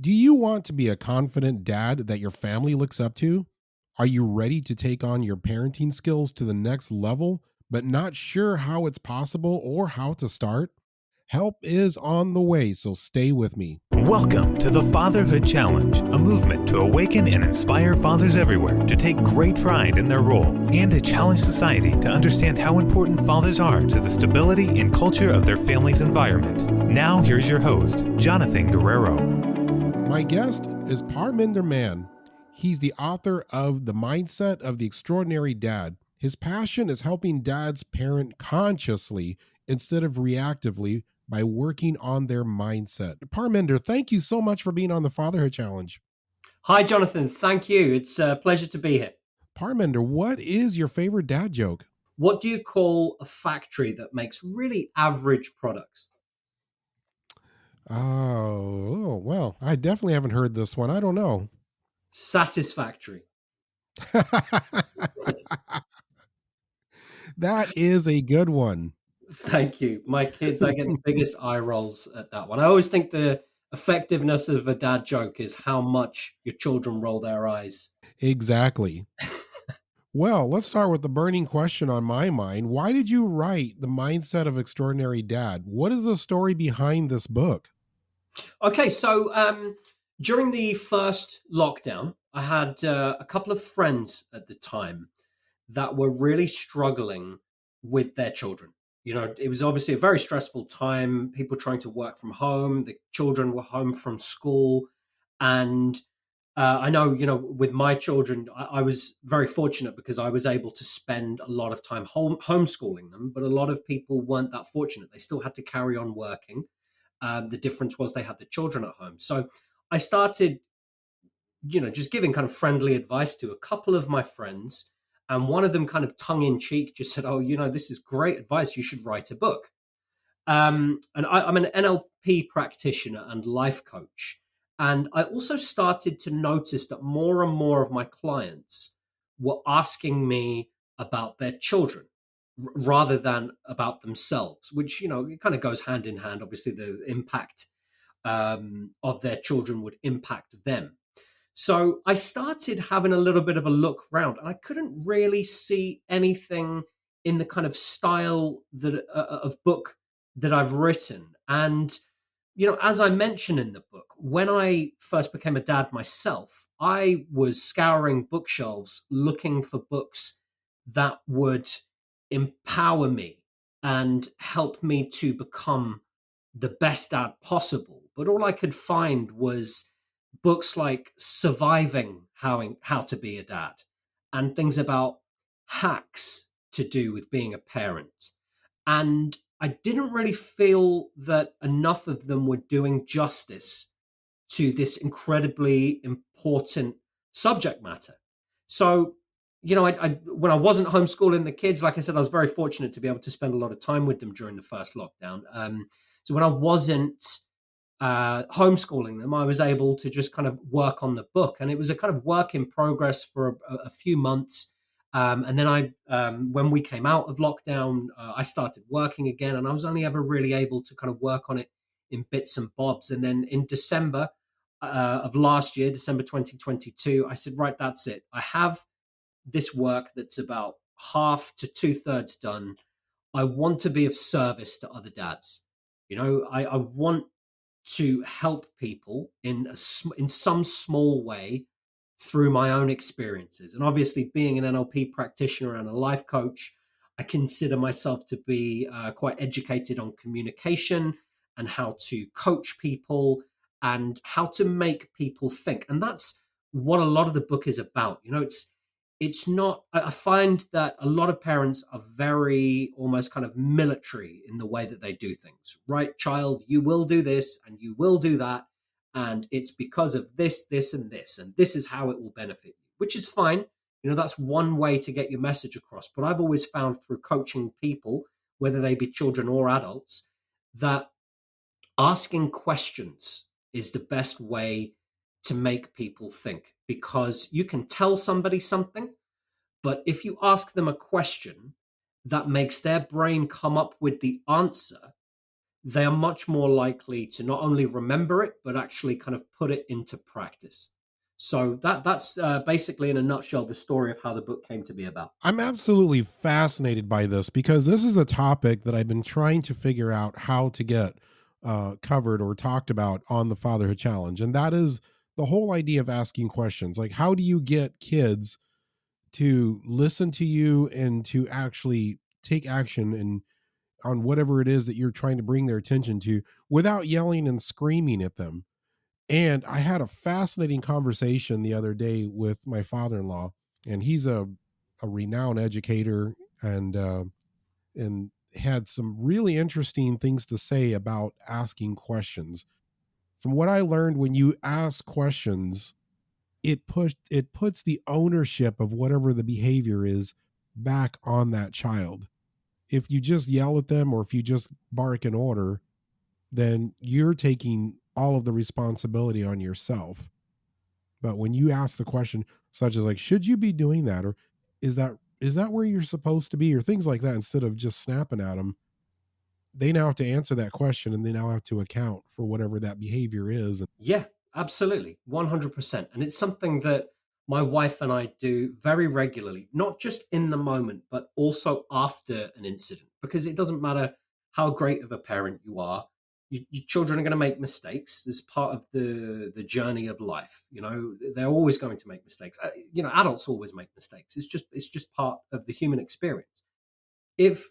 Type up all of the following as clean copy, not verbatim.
Do you want to be a confident dad that your family looks up to? Are you ready to take on your parenting skills to the next level, but not sure how it's possible or how to start? Help is on the way, so stay with me. Welcome to the Fatherhood Challenge, a movement to awaken and inspire fathers everywhere to take great pride in their role and to challenge society to understand how important fathers are to the stability and culture of their family's environment. Now, here's your host, Jonathan Guerrero. My guest is Parminder Mann. He's the author of The Mindset of the Extraordinary Dad. His passion is helping dads parent consciously instead of reactively by working on their mindset. Parminder, thank you so much for being on the Fatherhood Challenge. Hi, Jonathan. Thank you. It's a pleasure to be here. Parminder, what is your favorite dad joke? What do you call a factory that makes really average products? Oh, well, I definitely haven't heard this one. I don't know. Satisfactory. That is a good one. Thank you. My kids, I get the biggest eye rolls at that one. I always think the effectiveness of a dad joke is how much your children roll their eyes. Exactly. Well, let's start with the burning question on my mind. Why did you write The Mindset of Extraordinary Dad? What is the story behind this book? Okay, so during the first lockdown, I had a couple of friends at the time that were really struggling with their children. You know, it was obviously a very stressful time, people trying to work from home, the children were home from school. And I know, with my children, I was very fortunate because I was able to spend a lot of time homeschooling them, but a lot of people weren't that fortunate. They still had to carry on working. The difference was they had the children at home. So I started, just giving kind of friendly advice to a couple of my friends. And one of them kind of tongue in cheek just said, "Oh, this is great advice. You should write a book." And I'm an NLP practitioner and life coach. And I also started to notice that more and more of my clients were asking me about their children rather than about themselves, which, it kind of goes hand in hand. Obviously, the impact of their children would impact them. So I started having a little bit of a look round, and I couldn't really see anything in the kind of style that of book that I've written. And as I mentioned in the book, when I first became a dad myself, I was scouring bookshelves looking for books that would empower me and help me to become the best dad possible. But all I could find was books like Surviving How to Be a Dad and things about hacks to do with being a parent. And I didn't really feel that enough of them were doing justice to this incredibly important subject matter. So, I when I wasn't homeschooling the kids, like I said, I was very fortunate to be able to spend a lot of time with them during the first lockdown. So when I wasn't homeschooling them, I was able to just kind of work on the book, and it was a kind of work in progress for a few months. And then when we came out of lockdown, I started working again, and I was only ever really able to kind of work on it in bits and bobs. And then in December of last year, December 2022, I said, right, that's it. I have this work that's about half to 2/3 done. I want to be of service to other dads. I want to help people in some small way through my own experiences. And obviously, being an NLP practitioner and a life coach, I consider myself to be quite educated on communication and how to coach people and how to make people think. And that's what a lot of the book is about. It's not, I find that a lot of parents are very almost kind of military in the way that they do things. Right, child, you will do this and you will do that. And it's because of this, this, and this. And this is how it will benefit you, which is fine. That's one way to get your message across. But I've always found through coaching people, whether they be children or adults, that asking questions is the best way to make people think, because you can tell somebody something, but if you ask them a question that makes their brain come up with the answer, they are much more likely to not only remember it, but actually kind of put it into practice. So that's basically, in a nutshell, the story of how the book came to be about. I'm absolutely fascinated by this because this is a topic that I've been trying to figure out how to get covered or talked about on the Fatherhood Challenge. And that is the whole idea of asking questions. Like, how do you get kids to listen to you and to actually take action and on whatever it is that you're trying to bring their attention to without yelling and screaming at them? And I had a fascinating conversation the other day with my father-in-law, and he's a renowned educator and had some really interesting things to say about asking questions. From what I learned, when you ask questions, it puts the ownership of whatever the behavior is back on that child. If you just yell at them or if you just bark an order, then you're taking all of the responsibility on yourself. But when you ask the question, such as like, should you be doing that? Or is that where you're supposed to be? Or things like that, instead of just snapping at them, they now have to answer that question and they now have to account for whatever that behavior is. Yeah, absolutely. 100%. And it's something that my wife and I do very regularly, not just in the moment, but also after an incident, because it doesn't matter how great of a parent you are. Your children are going to make mistakes as part of the journey of life. They're always going to make mistakes. Adults always make mistakes. It's just part of the human experience. If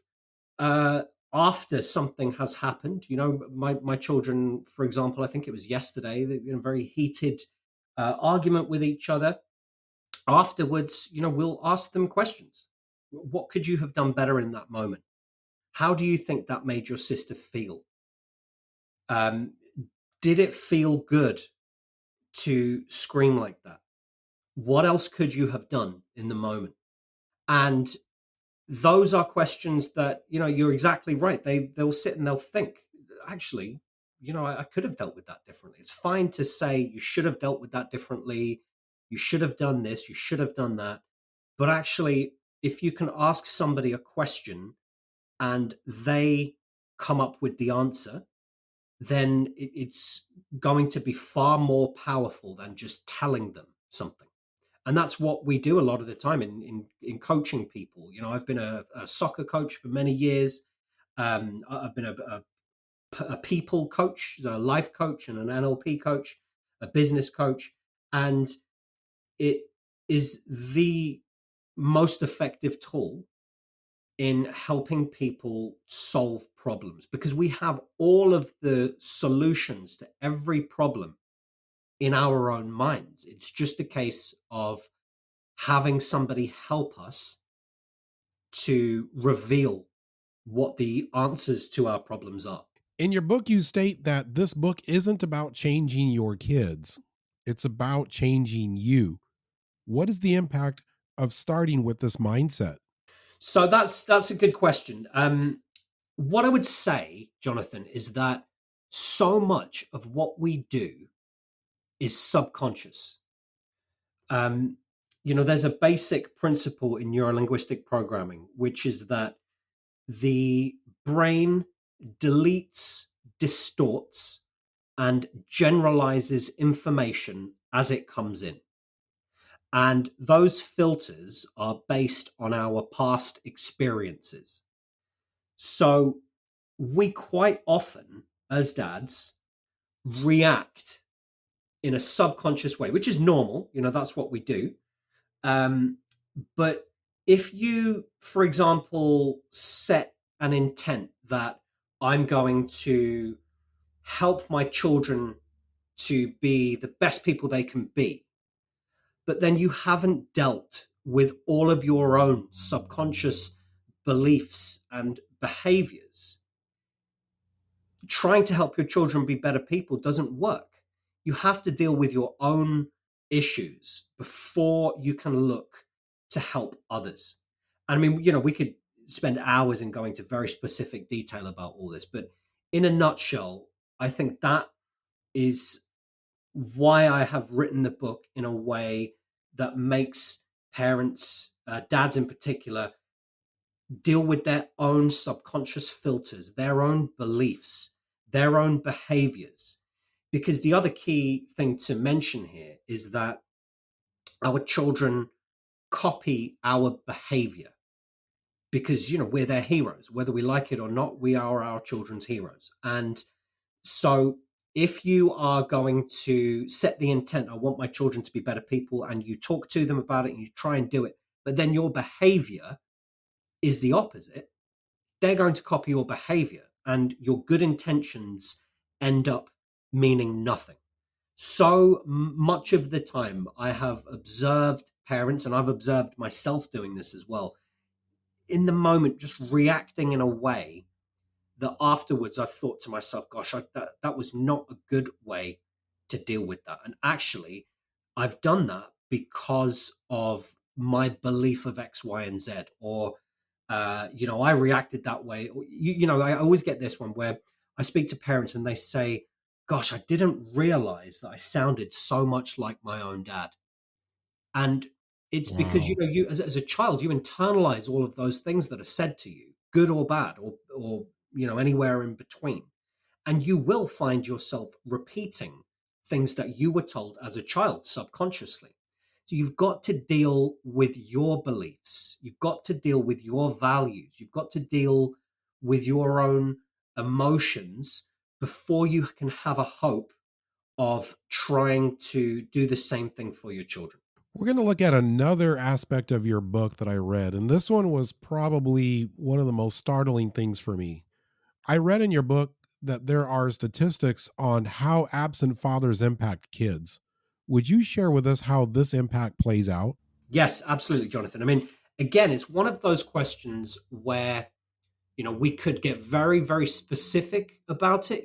uh, after something has happened, my children, for example, I think it was yesterday, they in a very heated argument with each other. Afterwards, we'll ask them questions. What could you have done better in that moment? How do you think that made your sister feel? Um, did it feel good to scream like that? What else could you have done in the moment? And those are questions that, you're exactly right. They'll sit and they'll think, actually, I could have dealt with that differently. It's fine to say you should have dealt with that differently. You should have done this. You should have done that. But actually, if you can ask somebody a question and they come up with the answer, then it's going to be far more powerful than just telling them something. And that's what we do a lot of the time in coaching people. I've been a soccer coach for many years. I've been a people coach, a life coach, and an NLP coach, a business coach, and it is the most effective tool in helping people solve problems, because we have all of the solutions to every problem in our own minds. It's just a case of having somebody help us to reveal what the answers to our problems are. In your book, you state that this book isn't about changing your kids, it's about changing you. What is the impact of starting with this mindset? So that's a good question. What I would say, Jonathan, is that so much of what we do is subconscious. Um, there's a basic principle in neurolinguistic programming, which is that the brain deletes, distorts, and generalizes information as it comes in. And those filters are based on our past experiences. So we quite often, as dads, react in a subconscious way, which is normal. That's what we do. Um, but if you, for example, set an intent that I'm going to help my children to be the best people they can be, but then you haven't dealt with all of your own subconscious beliefs and behaviors, trying to help your children be better people doesn't work. You have to deal with your own issues before you can look to help others. I mean, we could spend hours in going to very specific detail about all this, but in a nutshell, I think that is why I have written the book in a way that makes parents, dads in particular, deal with their own subconscious filters, their own beliefs, their own behaviors. Because the other key thing to mention here is that our children copy our behavior because, we're their heroes. Whether we like it or not, we are our children's heroes. And so if you are going to set the intent, I want my children to be better people, and you talk to them about it and you try and do it, but then your behavior is the opposite, they're going to copy your behavior, and your good intentions end up meaning nothing. So much of the time, I have observed parents, and I've observed myself doing this as well, in the moment, just reacting in a way that afterwards I've thought to myself, gosh, that was not a good way to deal with that. And actually, I've done that because of my belief of X, Y, and Z, or I reacted that way. I always get this one where I speak to parents and they say, gosh, I didn't realize that I sounded so much like my own dad. And it's because, Wow. you as a child, you internalize all of those things that are said to you, good or bad, or anywhere in between. And you will find yourself repeating things that you were told as a child subconsciously. So you've got to deal with your beliefs. You've got to deal with your values. You've got to deal with your own emotions before you can have a hope of trying to do the same thing for your children. We're going to look at another aspect of your book that I read, and this one was probably one of the most startling things for me. I read in your book that there are statistics on how absent fathers impact kids. Would you share with us how this impact plays out? Yes, absolutely, Jonathan. I mean, again, it's one of those questions where, we could get very, very specific about it.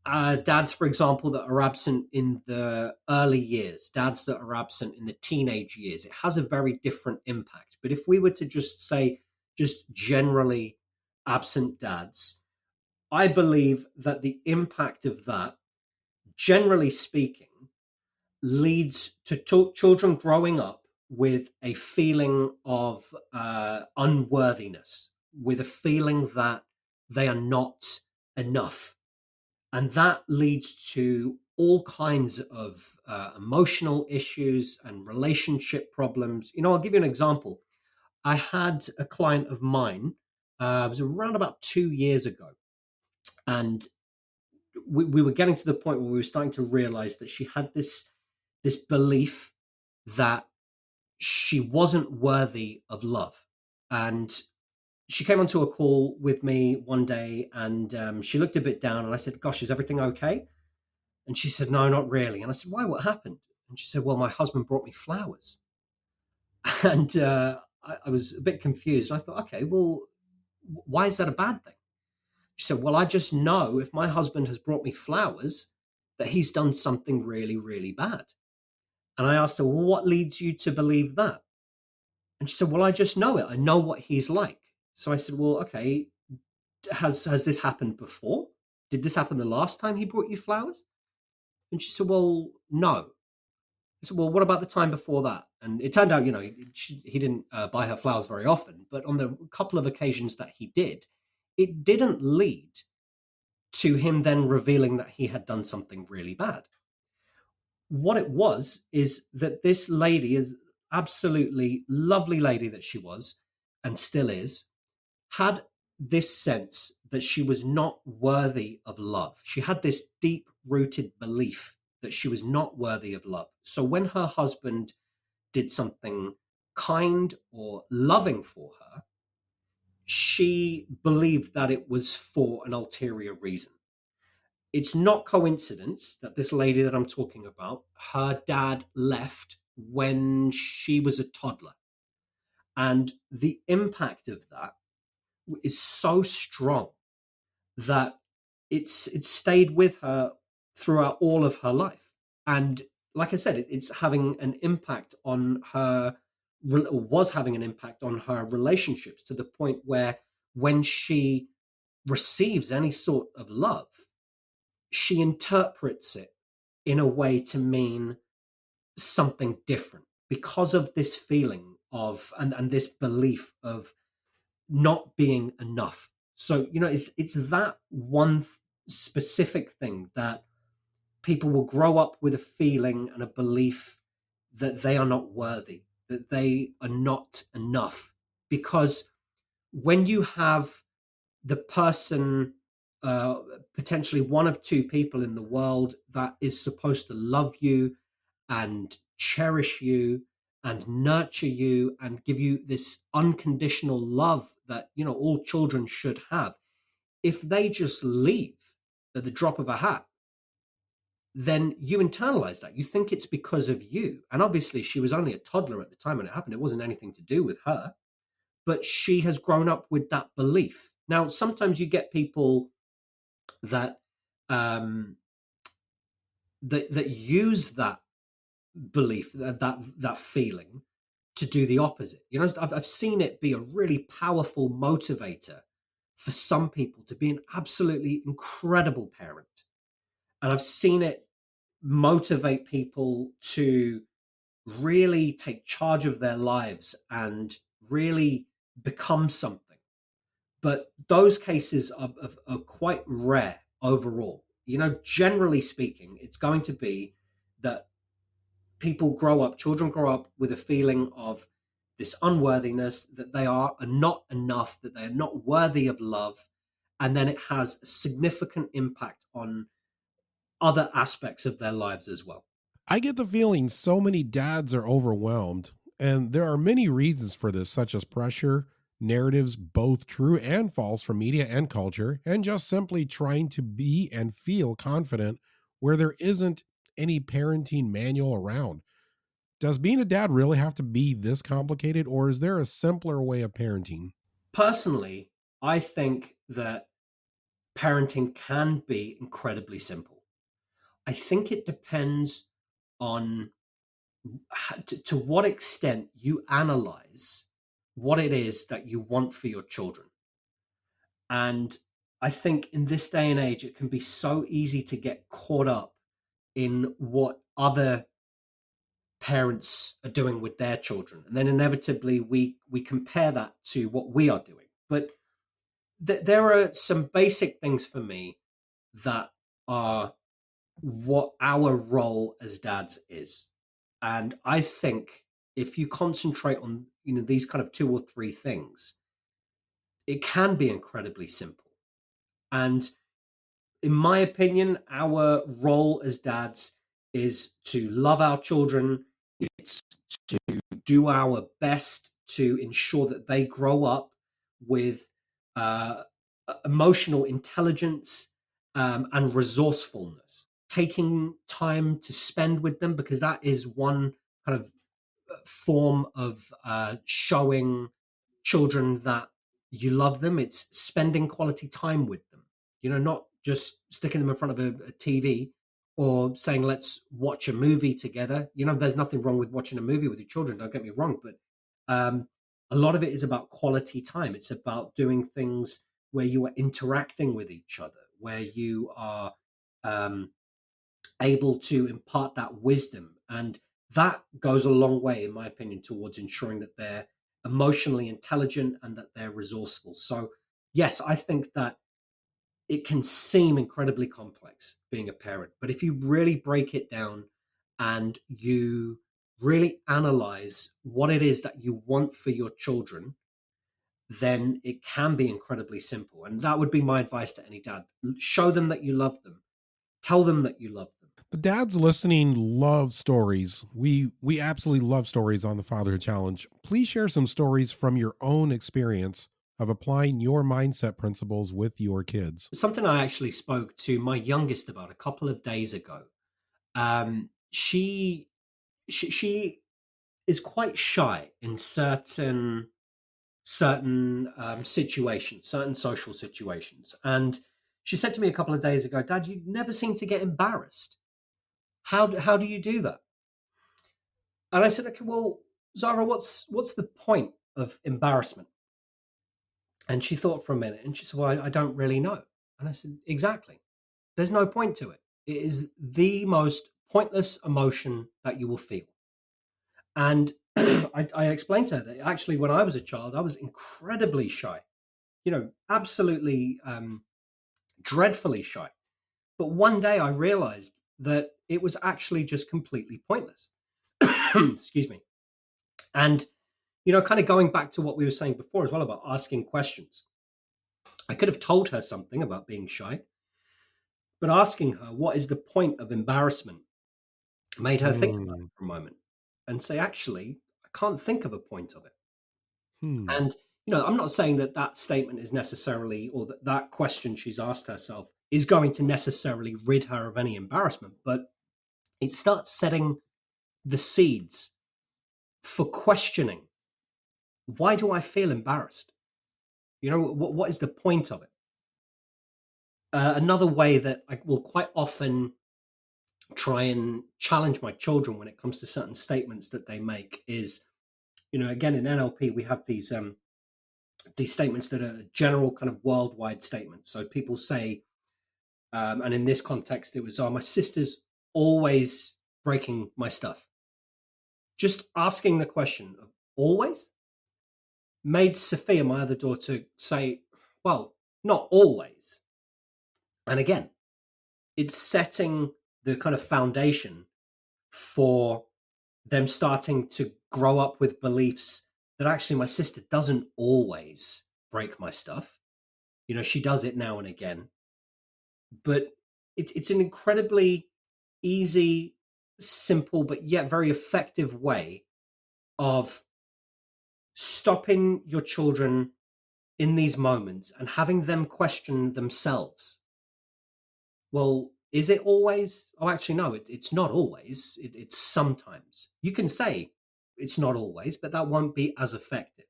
Dads, for example, that are absent in the early years, dads that are absent in the teenage years, it has a very different impact. But if we were to just say, just generally absent dads, I believe that the impact of that, generally speaking, leads to children growing up with a feeling of unworthiness, with a feeling that they are not enough. And that leads to all kinds of emotional issues and relationship problems. I'll give you an example. I had a client of mine, it was around about 2 years ago, and we were getting to the point where we were starting to realize that she had this belief that she wasn't worthy of love. And she came onto a call with me one day, and she looked a bit down, and I said, gosh, is everything okay? And she said, no, not really. And I said, why, what happened? And she said, well, my husband brought me flowers. And I was a bit confused. I thought, okay, well, why is that a bad thing? She said, well, I just know if my husband has brought me flowers, that he's done something really, really bad. And I asked her, well, what leads you to believe that? And she said, well, I just know it. I know what he's like. So I said, well, okay, has this happened before? Did this happen the last time he brought you flowers? And she said, well, no. I said, well, what about the time before that? And it turned out, he didn't buy her flowers very often, but on the couple of occasions that he did, it didn't lead to him then revealing that he had done something really bad. What it was is that this lady is absolutely lovely lady that she was and still is, had this sense that she was not worthy of love. She had this deep rooted belief that she was not worthy of love. So when her husband did something kind or loving for her, she believed that it was for an ulterior reason. It's not coincidence that this lady that I'm talking about, her dad left when she was a toddler. And the impact of that is so strong that it's stayed with her throughout all of her life. And like I said, it's having an impact on her, or was having an impact on her relationships, to the point where when she receives any sort of love, she interprets it in a way to mean something different because of this feeling of and this belief of not being enough. So, it's that one specific thing that people will grow up with a feeling and a belief that they are not worthy, that they are not enough. Because when you have the person, uh, potentially one of two people in the world that is supposed to love you and cherish you and nurture you and give you this unconditional love that all children should have, if they just leave at the drop of a hat, then you internalize that. You think it's because of you. And obviously, she was only a toddler at the time when it happened. It wasn't anything to do with her, but she has grown up with that belief. Now, sometimes you get people that that use that belief, that feeling, to do the opposite. I've seen it be a really powerful motivator for some people to be an absolutely incredible parent, and I've seen it motivate people to really take charge of their lives and really become something. But those cases are quite rare overall. Generally speaking, it's going to be that children grow up with a feeling of this unworthiness, that they are not enough, that they are not worthy of love. And then it has a significant impact on other aspects of their lives as well. I get the feeling so many dads are overwhelmed, and there are many reasons for this, such as pressure, narratives, both true and false, from media and culture, and just simply trying to be and feel confident where there isn't any parenting manual around. Does being a dad really have to be this complicated, or is there a simpler way of parenting? Personally, I think that parenting can be incredibly simple. I think it depends on to what extent you analyze what it is that you want for your children. And I think in this day and age, it can be so easy to get caught up in what other parents are doing with their children. And then inevitably we compare that to what we are doing. But there are some basic things for me that are what our role as dads is. And I think if you concentrate on, these kind of two or three things, it can be incredibly simple. And in my opinion, our role as dads is to love our children. It's to do our best to ensure that they grow up with uh, emotional intelligence, and resourcefulness. Taking time to spend with them, because that is one kind of form of showing children that you love them. It's spending quality time with them, not just sticking them in front of a TV or saying, let's watch a movie together. There's nothing wrong with watching a movie with your children, don't get me wrong, but a lot of it is about quality time. It's about doing things where you are interacting with each other, where you are um, able to impart that wisdom. And that goes a long way, in my opinion, towards ensuring that they're emotionally intelligent and that they're resourceful. So, yes, I think that it can seem incredibly complex being a parent, but if you really break it down and you really analyze what it is that you want for your children, then it can be incredibly simple. And that would be my advice to any dad. Show them that you love them. Tell them that you love them. The dads listening love stories. We absolutely love stories on the Fatherhood Challenge. Please share some stories from your own experience of applying your mindset principles with your kids. Something I actually spoke to my youngest about a couple of days ago. She is quite shy in certain situations, certain social situations, and she said to me a couple of days ago, "Dad, you never seem to get embarrassed. How do you do that?" And I said, "Okay, well, Zara, what's the point of embarrassment?" And she thought for a minute, and she said, "Well, I don't really know." And I said, "Exactly. There's no point to it. It is the most pointless emotion that you will feel." And I explained to her that actually, when I was a child, I was incredibly shy. absolutely dreadfully shy. But one day I realized that it was actually just completely pointless. Excuse me. And, kind of going back to what we were saying before as well about asking questions, I could have told her something about being shy, but asking her what is the point of embarrassment made her think about Mm. it for a moment and say, actually, I can't think of a point of it. Hmm. And, I'm not saying that that statement is necessarily, or that question she's asked herself is going to necessarily rid her of any embarrassment, but it starts setting the seeds for questioning, why do I feel embarrassed? What is the point of it? Another way that I will quite often try and challenge my children when it comes to certain statements that they make is, again, in NLP, we have these statements that are general kind of worldwide statements. So people say, and in this context, it was, oh, my sister's always breaking my stuff. Just asking the question of always made Sophia, my other daughter, say, well, not always. And again, it's setting the kind of foundation for them starting to grow up with beliefs that actually my sister doesn't always break my stuff. She does it now and again, but it's an incredibly easy, simple, but yet very effective way of stopping your children in these moments and having them question themselves. Well, is it always? Oh, actually, no, it's not always. It's sometimes. You can say it's not always, but that won't be as effective.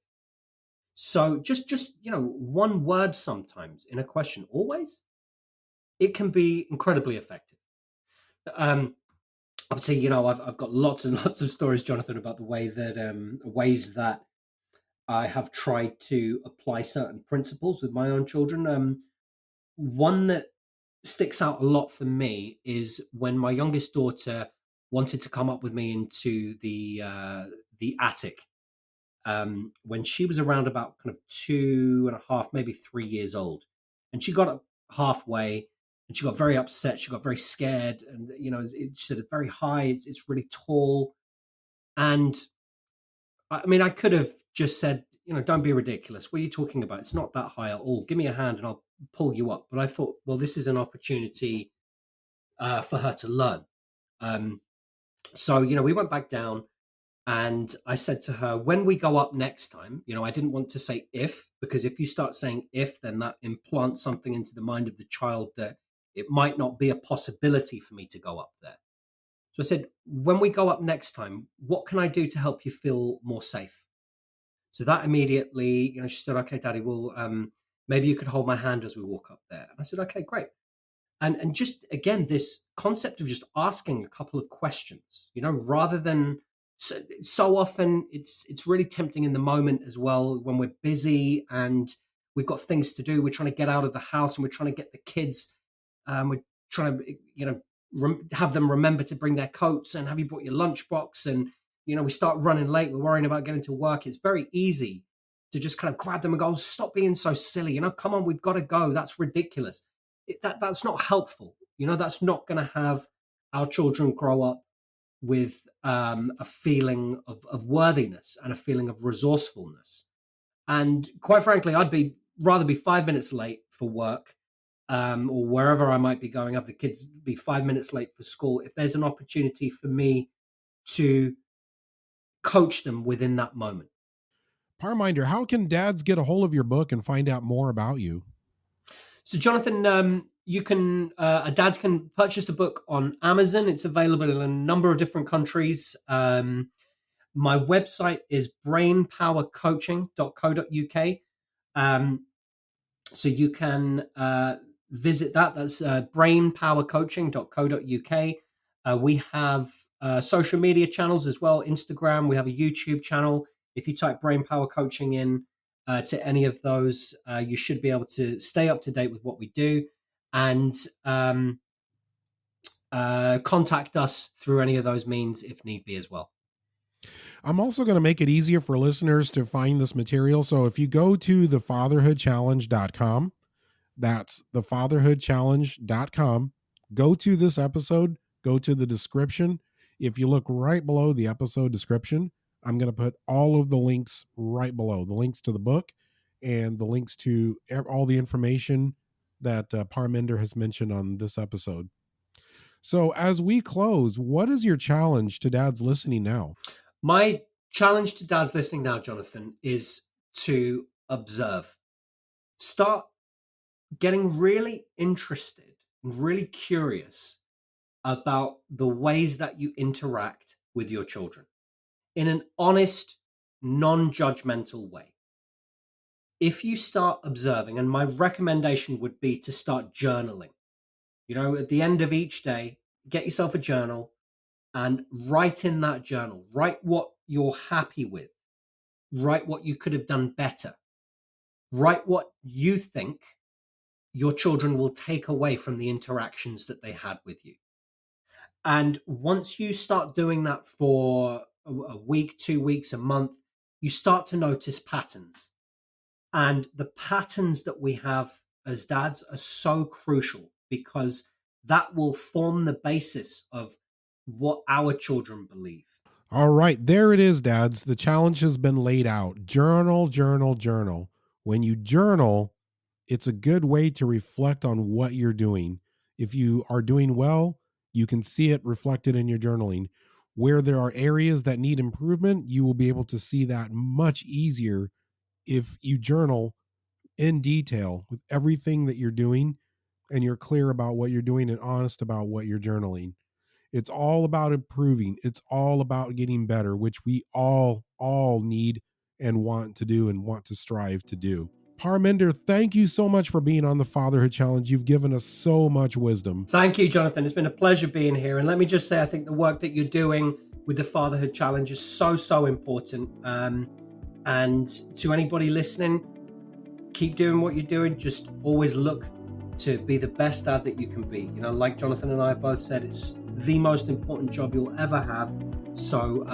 So just one word sometimes in a question, always, it can be incredibly effective. Um, Obviously, I've got lots and lots of stories, Jonathan, about the ways that I have tried to apply certain principles with my own children. One that sticks out a lot for me is when my youngest daughter wanted to come up with me into the attic, when she was around about kind of 2.5, maybe 3 years old, and she got up halfway. And she got very upset. She got very scared, and she said it's very high. It's really tall, and I mean, I could have just said, don't be ridiculous. What are you talking about? It's not that high at all. Give me a hand and I'll pull you up. But I thought, well, this is an opportunity for her to learn. So, we went back down and I said to her, when we go up next time, I didn't want to say if, because if you start saying if, then that implants something into the mind of the child that it might not be a possibility for me to go up there. So I said, when we go up next time, what can I do to help you feel more safe? So that immediately, she said, okay, Daddy, well, maybe you could hold my hand as we walk up there. And I said, okay, great. And just again, this concept of just asking a couple of questions, rather than so often it's really tempting in the moment as well when we're busy and we've got things to do. We're trying to get out of the house and we're trying to get the kids. We're trying to, have them remember to bring their coats and have you brought your lunchbox, and we start running late. We're worrying about getting to work. It's very easy to just kind of grab them and go, stop being so silly. Come on, we've got to go. That's ridiculous. That's not helpful. That's not going to have our children grow up with a feeling of worthiness and a feeling of resourcefulness. And quite frankly, rather be 5 minutes late for work, or wherever I might be going, have the kids be 5 minutes late for school, if there's an opportunity for me to coach them within that moment. Parminder, how can dads get a hold of your book and find out more about you? So, Jonathan, dads can purchase the book on Amazon. It's available in a number of different countries. My website is brainpowercoaching.co.uk. So you can visit that. That's brainpowercoaching.co.uk. We have social media channels as well. Instagram. We have a YouTube channel. If you type Brain Power Coaching in to any of those, you should be able to stay up to date with what we do and contact us through any of those means if need be as well. I'm also going to make it easier for listeners to find this material. So if you go to thefatherhoodchallenge.com, that's thefatherhoodchallenge.com, go to this episode, go to the description. If you look right below the episode description, I'm going to put all of the links right below, the links to the book and the links to all the information that Parminder has mentioned on this episode. So as we close, what is your challenge to dads listening now? My challenge to dads listening now, Jonathan, is to observe. Start getting really interested and really curious about the ways that you interact with your children in an honest, non-judgmental way. If you start observing, and my recommendation would be to start journaling. At the end of each day, get yourself a journal and write in that journal. Write what you're happy with. Write what you could have done better. Write what you think your children will take away from the interactions that they had with you. And once you start doing that for a week, 2 weeks, a month, you start to notice patterns. And the patterns that we have as dads are so crucial because that will form the basis of what our children believe. All right, there it is, dads. The challenge has been laid out. Journal, journal, journal. When you journal, it's a good way to reflect on what you're doing. If you are doing well, you can see it reflected in your journaling. Where there are areas that need improvement, you will be able to see that much easier if you journal in detail with everything that you're doing and you're clear about what you're doing and honest about what you're journaling. It's all about improving. It's all about getting better, which we all need and want to do and want to strive to do. Parminder, thank you so much for being on the Fatherhood Challenge. You've given us so much wisdom. Thank you, Jonathan. It's been a pleasure being here. And let me just say, I think the work that you're doing with the Fatherhood Challenge is so important. And to anybody listening, keep doing what you're doing. Just always look to be the best dad that you can be. Like Jonathan and I both said, it's the most important job you'll ever have. So,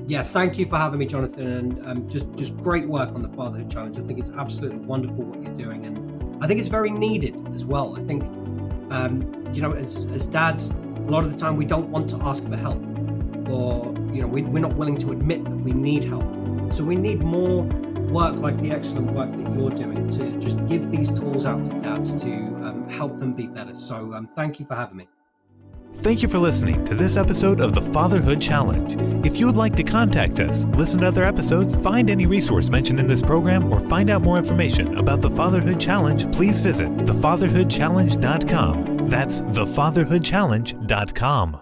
thank you for having me, Jonathan. And just great work on the Fatherhood Challenge. I think it's absolutely wonderful what you're doing. And I think it's very needed as well. I think, as dads, a lot of the time we don't want to ask for help. Or, we're not willing to admit that we need help. So we need more work like the excellent work that you're doing to just give these tools out to dads to help them be better. So thank you for having me. Thank you for listening to this episode of the Fatherhood Challenge. If you would like to contact us, listen to other episodes, find any resource mentioned in this program, or find out more information about the Fatherhood Challenge, please visit thefatherhoodchallenge.com. That's thefatherhoodchallenge.com.